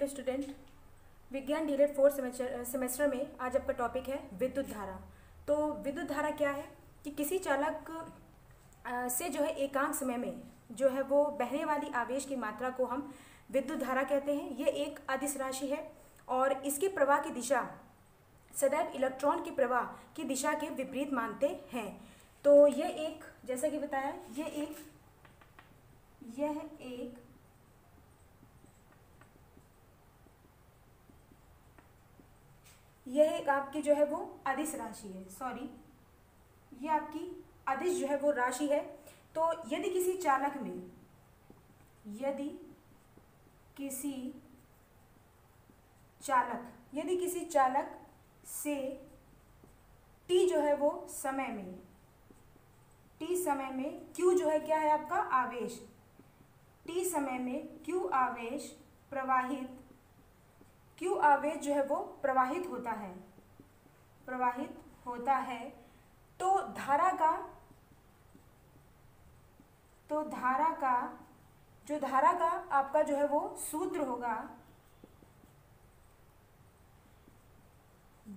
Dear student, विज्ञान DElEd 4 semester में आज आपका टॉपिक है विद्युत धारा। तो विद्युत धारा क्या है कि किसी चालक से जो है एकांक समय में जो है वो बहने वाली आवेश की मात्रा को हम विद्युत धारा कहते हैं। ये एक अदिश राशि है और इसकी प्रवाह की दिशा सदैव इलेक्ट्रॉन के प्रवाह की दिशा के विपरीत मानते हैं। तो यह एक, जैसा कि बताया, यह एक आपकी जो है वो अदिश राशि है। सॉरी, ये आपकी अदिश जो है वो राशि है। तो यदि किसी चालक से t जो है वो समय में q जो है क्या है आपका आवेश, t समय में q आवेश जो है वो प्रवाहित होता है तो धारा का आपका जो है वो सूत्र होगा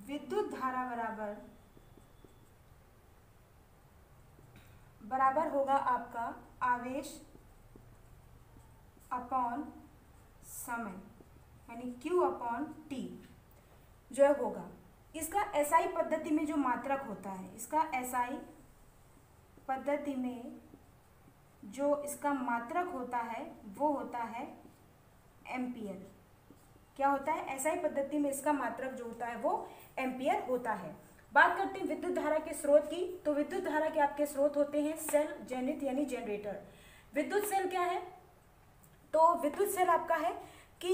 विद्युत धारा बराबर होगा आपका आवेश अपॉन समय, यानी Q अपॉन T जो है होगा। इसका SI पद्धति में जो मात्रक होता है, इसका SI पद्धति में जो इसका मात्रक होता है वो होता है एम्पियर। क्या होता है? SI पद्धति में इसका मात्रक जो होता है वो एम्पियर होता है। बात करते हैं विद्युत धारा के स्रोत की। तो विद्युत धारा के आपके स्रोत होते हैं सेल, जेनिथ यानी जनरेटर। विद्युत सेल क्या है? तो विद्युत सेल आपका है कि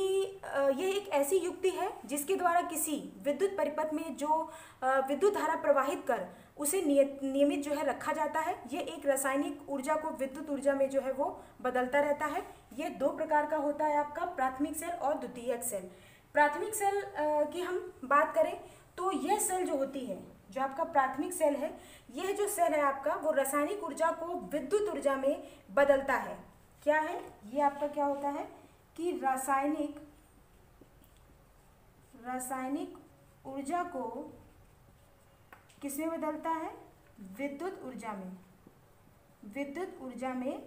यह एक ऐसी युक्ति है जिसके द्वारा किसी विद्युत परिपथ में जो विद्युत धारा प्रवाहित कर उसे नियमित जो है रखा जाता है। ये एक रासायनिक ऊर्जा को विद्युत ऊर्जा में जो है वो बदलता रहता है। ये दो प्रकार का होता है आपका, प्राथमिक सेल और द्वितीयक सेल। प्राथमिक सेल की हम बात करें तो यह सेल जो होती है, जो आपका प्राथमिक सेल है, यह जो सेल है आपका वो रासायनिक ऊर्जा को विद्युत ऊर्जा में बदलता है। क्या है ये आपका? क्या होता है कि रासायनिक ऊर्जा को किसमें बदलता है? विद्युत ऊर्जा में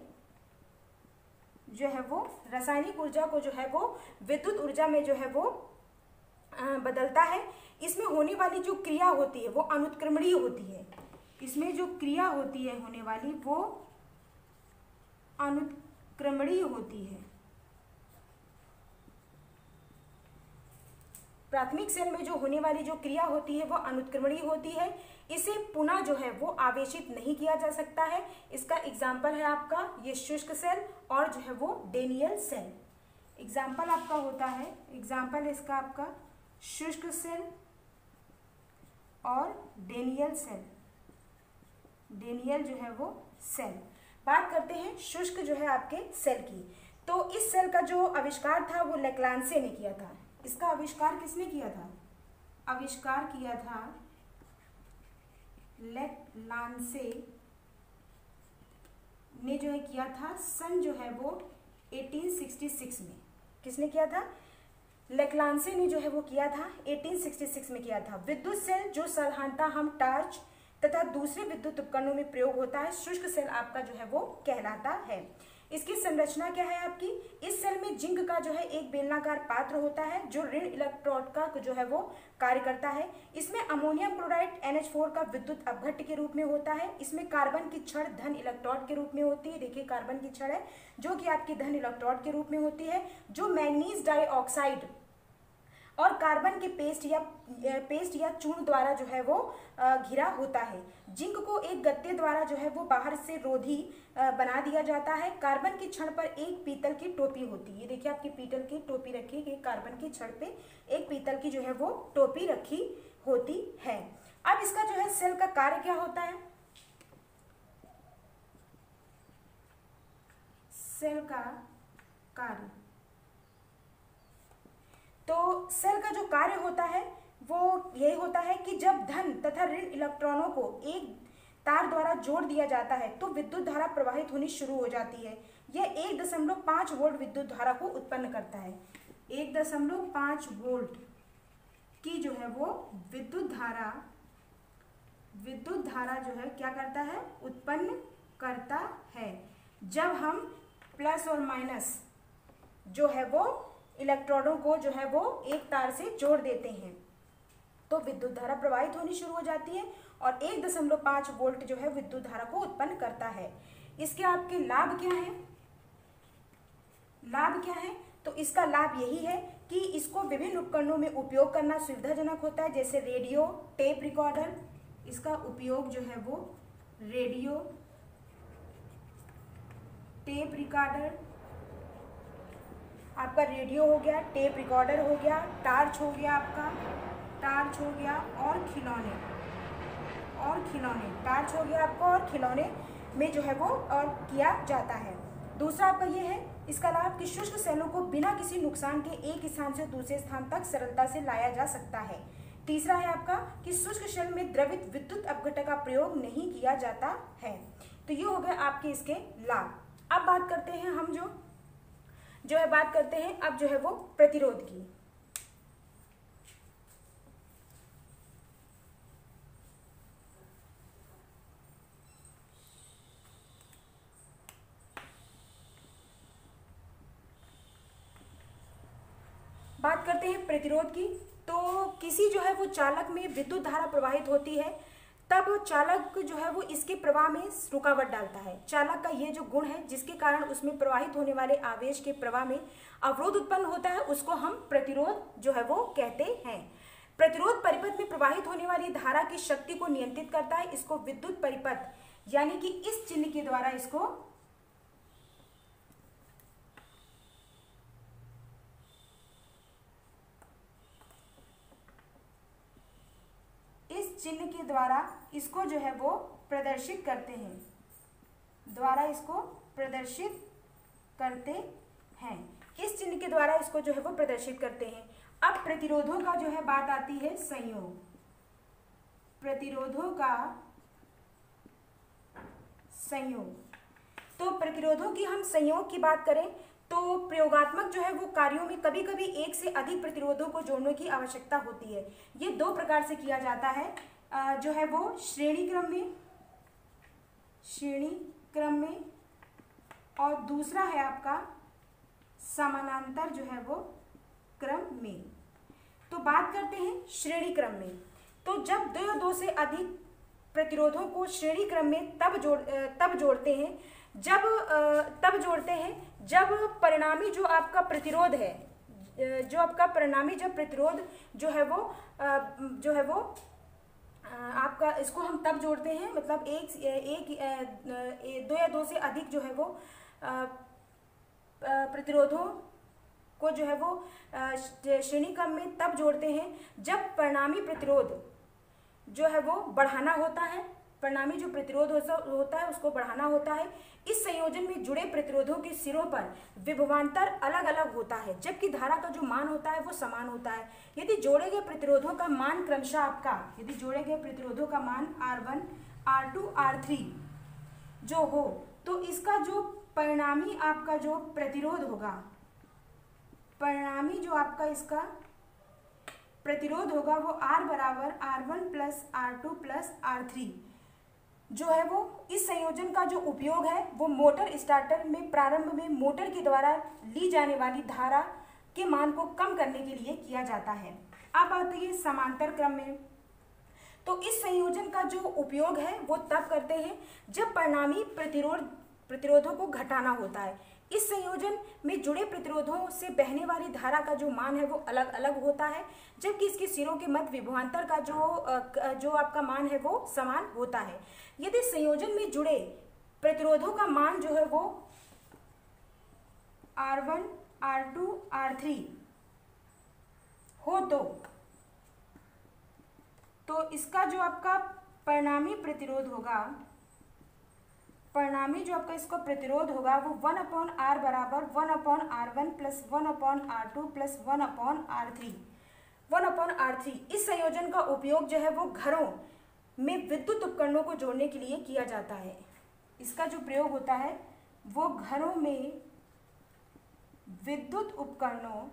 जो है वो रासायनिक ऊर्जा को जो है वो विद्युत ऊर्जा में जो है वो बदलता है। इसमें होने वाली जो क्रिया होती है वो अनुत्क्रमणीय होती है। इसमें जो क्रिया होती है होने वाली वो अनुत्क्रमणीय होती है। प्राथमिक सेल में जो होने वाली जो क्रिया होती है वो अनुत्क्रमणीय होती है। इसे पुनः जो है वो आवेशित नहीं किया जा सकता है। इसका एग्जाम्पल है आपका ये शुष्क सेल और जो है वो डेनियल सेल। एग्जाम्पल आपका होता है, एग्जाम्पल इसका आपका शुष्क सेल और डेनियल सेल। डेनियल जो है वो सेल। बात करते हैं शुष्क जो है आपके सेल की। तो इस सेल का जो आविष्कार था वो लेक्लांसे ने किया था। इसका आविष्कार किसने किया था? आविष्कार किया था लेक्लांसे ने जो है किया था सन जो है वो 1866 में। किसने किया था? लेक्लांसे ने जो है वो किया था 1866 में किया था। विद्युत सेल जो साधारणतः हम टार्च तथा दूसरे विद्युत उपकरणों में प्रयोग होता है, शुष्क सेल आपका जो है वो कहलाता है। इसकी संरचना क्या है आपकी? इस सेल में जिंक का जो है एक बेलनाकार पात्र होता है जो ऋण इलेक्ट्रोड का जो है वो कार्य करता है। इसमें अमोनियम क्लोराइड NH4 का विद्युत अपघट्य के रूप में होता है। इसमें कार्बन की छड़ धन इलेक्ट्रोड के रूप में होती है। देखिए कार्बन की छड़ है जो कि आपकी धन इलेक्ट्रोड के रूप में होती है, जो मैग्नीज डाइऑक्साइड और कार्बन के पेस्ट या चूर्ण द्वारा जो है वो घिरा होता है। जिंक को एक गत्ते द्वारा जो है वो बाहर से रोधी बना दिया जाता है। कार्बन की छड़ पर एक पीतल की टोपी होती है। ये देखिए आपकी पीतल की टोपी रखी है, कार्बन की छड़ पे एक पीतल की जो है वो टोपी रखी होती है। अब इसका जो है सेल का कार्य क्या होता है? सेल का कार्य, तो सेल का जो कार्य होता है वो यही होता है कि जब धन तथा ऋण इलेक्ट्रॉनों को एक तार द्वारा जोड़ दिया जाता है तो विद्युत धारा प्रवाहित होनी शुरू हो जाती है। यह 1.5 वोल्ट विद्युत धारा को उत्पन्न करता है। 1.5 वोल्ट की जो है वो विद्युत धारा जो है क्या करता है, उत्पन्न करता है जब हम प्लस और माइनस जो है वो इलेक्ट्रॉनों को जो है वो एक तार से जोड़ देते हैं तो विद्युत धारा प्रवाहित होनी शुरू हो जाती है और 1.5 वोल्ट जो है विद्युत धारा को उत्पन्न करता है। इसके आपके लाभ क्या हैं? लाभ क्या है? तो इसका लाभ यही है कि इसको विभिन्न उपकरणों में उपयोग करना सुविधाजनक होता है, जैसे रेडियो, टेप रिकॉर्डर। इसका उपयोग जो है वो रेडियो, टेप रिकॉर्डर, आपका रेडियो हो गया, टेप रिकॉर्डर हो गया, टार्च हो गया, आपका टार्च हो गया और खिलौने, टार्च हो गया आपका और खिलौने में जो है वो और किया जाता है। दूसरा आपका ये है इसका लाभ कि शुष्क सेलों को बिना किसी नुकसान के एक स्थान से दूसरे स्थान तक सरलता से लाया जा सकता है। तीसरा है आपका कि शुष्क शेल में द्रवित विद्युत अपघटक का प्रयोग नहीं किया जाता है। तो ये हो गए आपके इसके लाभ। अब बात करते हैं हम जो है बात करते हैं अब जो है वो प्रतिरोध की। बात करते हैं प्रतिरोध की। तो किसी जो है वो चालक में विद्युत धारा प्रवाहित होती है तब चालक जो है वो इसके प्रवाह में रुकावट डालता है। चालक का ये जो गुण है जिसके कारण उसमें प्रवाहित होने वाले आवेश के प्रवाह में अवरोध उत्पन्न होता है उसको हम प्रतिरोध जो है वो कहते हैं। प्रतिरोध परिपथ में प्रवाहित होने वाली धारा की शक्ति को नियंत्रित करता है। इसको विद्युत परिपथ यानी कि इस चिन्ह के द्वारा इसको चिन्ह के द्वारा इसको जो है वो प्रदर्शित करते हैं, इस चिन्ह के द्वारा इसको जो है वो प्रदर्शित करते हैं। अब प्रतिरोधों का जो है बात आती है संयोग। प्रतिरोधों का संयोग, तो प्रतिरोधों की हम संयोग की बात करें तो प्रयोगात्मक जो है वो कार्यों में कभी कभी एक से अधिक प्रतिरोधों को जोड़ने की आवश्यकता होती है। ये दो प्रकार से किया जाता है, जो है वो श्रेणी क्रम में और दूसरा है आपका समानांतर जो है वो क्रम में। तो बात करते हैं श्रेणी क्रम में। तो जब दो से अधिक प्रतिरोधों को श्रेणी क्रम में तब जोड़ते हैं जब परिणामी जो आपका प्रतिरोध है, प्रतिरोध जो है वो आपका इसको हम तब जोड़ते हैं, मतलब दो या दो से अधिक जो है वो प्रतिरोधों को जो है वो श्रेणी क्रम में तब जोड़ते हैं जब परिणामी प्रतिरोध जो है वो बढ़ाना होता है, परिणामी जो प्रतिरोध होता है उसको बढ़ाना होता है। इस संयोजन में जुड़े प्रतिरोधों के सिरों पर विभवांतर अलग अलग होता है जबकि धारा का जो मान होता है वो समान होता है। यदि जोड़े गए प्रतिरोधों का मान क्रमशः R1, R2, R3 जो हो तो इसका जो परिणामी आपका जो प्रतिरोध होगा, परिणामी जो आपका इसका प्रतिरोध होगा वो R बराबर R1 plus R2 plus R3 जो है वो इस संयोजन का जो उपयोग है वो मोटर स्टार्टर में प्रारंभ में मोटर के द्वारा ली जाने वाली धारा के मान को कम करने के लिए किया जाता है। अब आते हैं समांतर क्रम में। तो इस संयोजन का जो उपयोग है वो तब करते हैं जब परिणामी प्रतिरोधों को घटाना होता है। इस संयोजन में जुड़े प्रतिरोधों से बहने वाली धारा का जो मान है वो अलग अलग होता है जबकि इसके सिरों के मध्य विभवांतर का जो आपका मान है वो समान होता है। यदि संयोजन में जुड़े प्रतिरोधों का मान जो है वो R1, R2, R3 हो तो इसका जो आपका परिणामी प्रतिरोध होगा, परिणामी जो आपका इसका प्रतिरोध होगा वो 1/R बराबर 1/R1 plus 1/R2 plus 1/R3 इस संयोजन का उपयोग जो है वो घरों में विद्युत उपकरणों को जोड़ने के लिए किया जाता है। इसका जो प्रयोग होता है वो घरों में विद्युत उपकरणों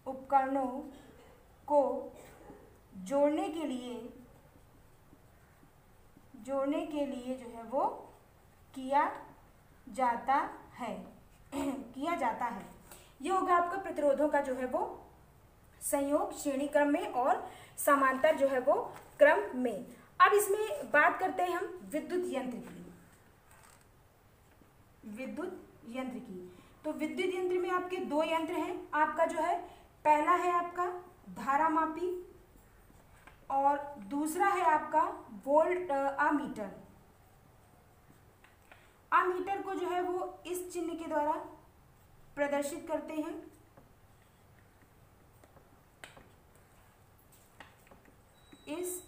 उपकरणों को जोड़ने के लिए जो है वो किया जाता है ये होगा आपका प्रतिरोधों का जो है वो संयोग श्रेणी क्रम में और समांतर जो है वो क्रम में। अब इसमें बात करते हैं हम विद्युत यंत्र की। तो विद्युत यंत्र में आपके दो यंत्र हैं। आपका जो है पहला है आपका धारामापी और दूसरा है आपका वोल्ट अमीटर। अमीटर को जो है वो इस चिन्ह के द्वारा प्रदर्शित करते हैं। इस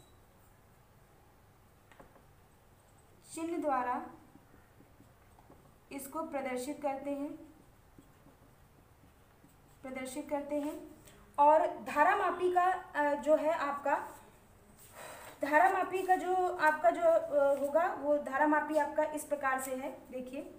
चिन्ह द्वारा इसको प्रदर्शित करते हैं और धारामापी का जो है आपका धारामापी का जो आपका जो होगा वो धारामापी आपका इस प्रकार से है। देखिए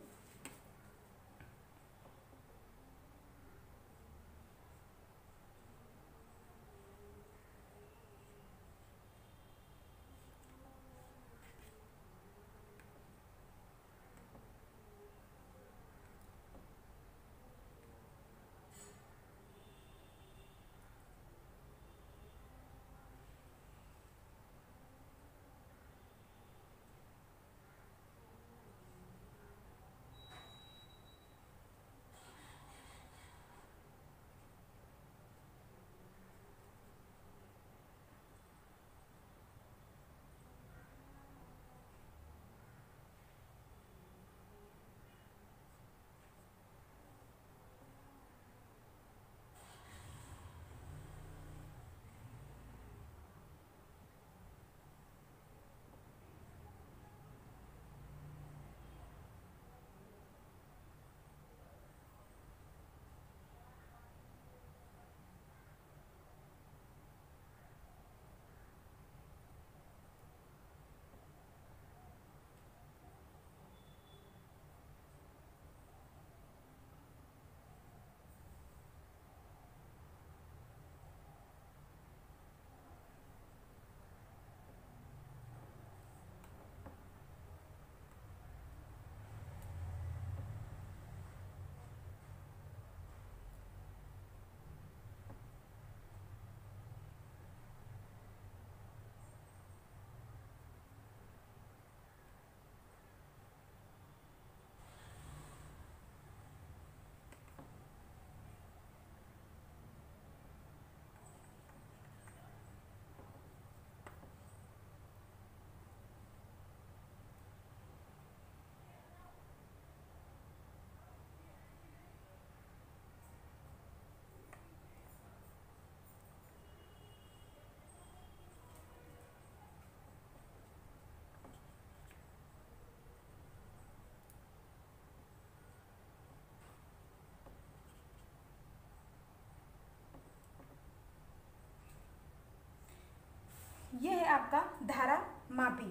ये है आपका धारामापी।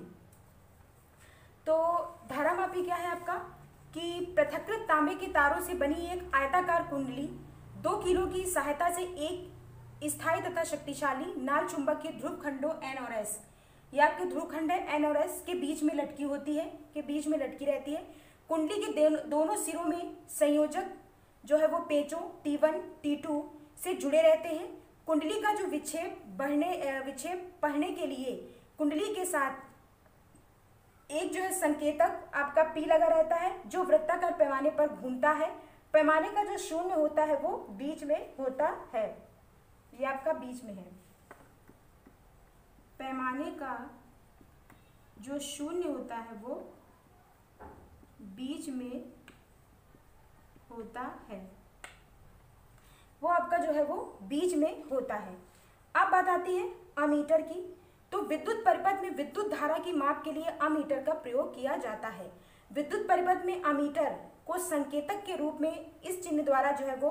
तो धारामापी क्या है आपका कि पृथकृत तांबे के तारों से बनी एक आयताकार कुंडली 2 किलो की सहायता से एक स्थायी तथा शक्तिशाली नाल चुंबक के ध्रुव खंडों N और S, ये आपके ध्रुव खंड है N और S के बीच में लटकी रहती है। कुंडली के दोनों सिरों में संयोजक जो है वो पेचों T1 T2 से जुड़े रहते हैं। कुंडली का जो विक्षेप पढ़ने के लिए कुंडली के साथ एक जो है संकेतक आपका P लगा रहता है जो वृत्ताकार पैमाने पर घूमता है। पैमाने का जो शून्य होता है वो बीच में होता है, ये आपका बीच में है। पैमाने का जो शून्य होता है वो बीच में होता है, वो आपका जो है वो बीच में होता है। अब बात आती है अमीटर की। तो विद्युत परिपथ में विद्युत धारा की माप के लिए अमीटर का प्रयोग किया जाता है। विद्युत परिपथ में अमीटर को संकेतक के रूप में इस चिन्ह द्वारा जो है वो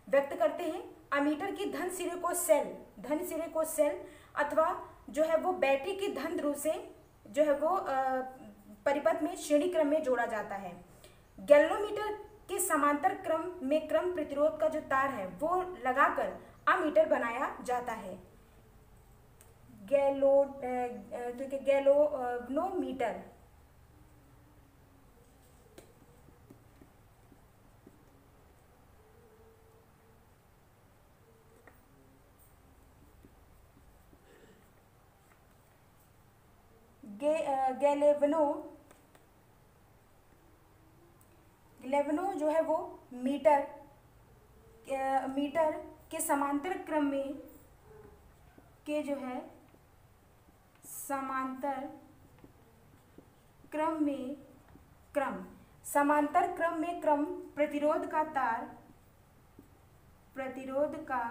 व्यक्त करते हैं। अमीटर की धन सिरे को सेल अथवा जो है वो बैटरी की धन ध्रुव से जो है वो परिपथ में श्रेणी क्रम में जोड़ा जाता है। गैल्वेनोमीटर के समांतर क्रम में क्रम प्रतिरोध का जो तार है वो लगाकर अमीटर बनाया जाता है। गैल्वेनोमीटर। गैल्वेनो जो है वो मीटर के समांतर क्रम में के जो है समांतर क्रम में क्रम प्रतिरोध का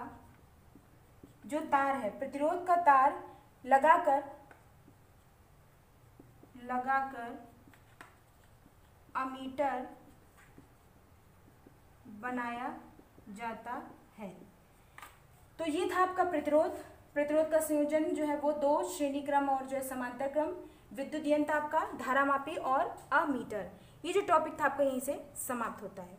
जो तार है, प्रतिरोध का तार लगाकर अमीटर बनाया जाता है। तो ये था आपका प्रतिरोध का संयोजन जो है वो 2 श्रेणी क्रम और जो है समांतर क्रम, विद्युत यंत्र आपका धारामापी और अमीटर। ये जो टॉपिक था आपका यहीं से समाप्त होता है।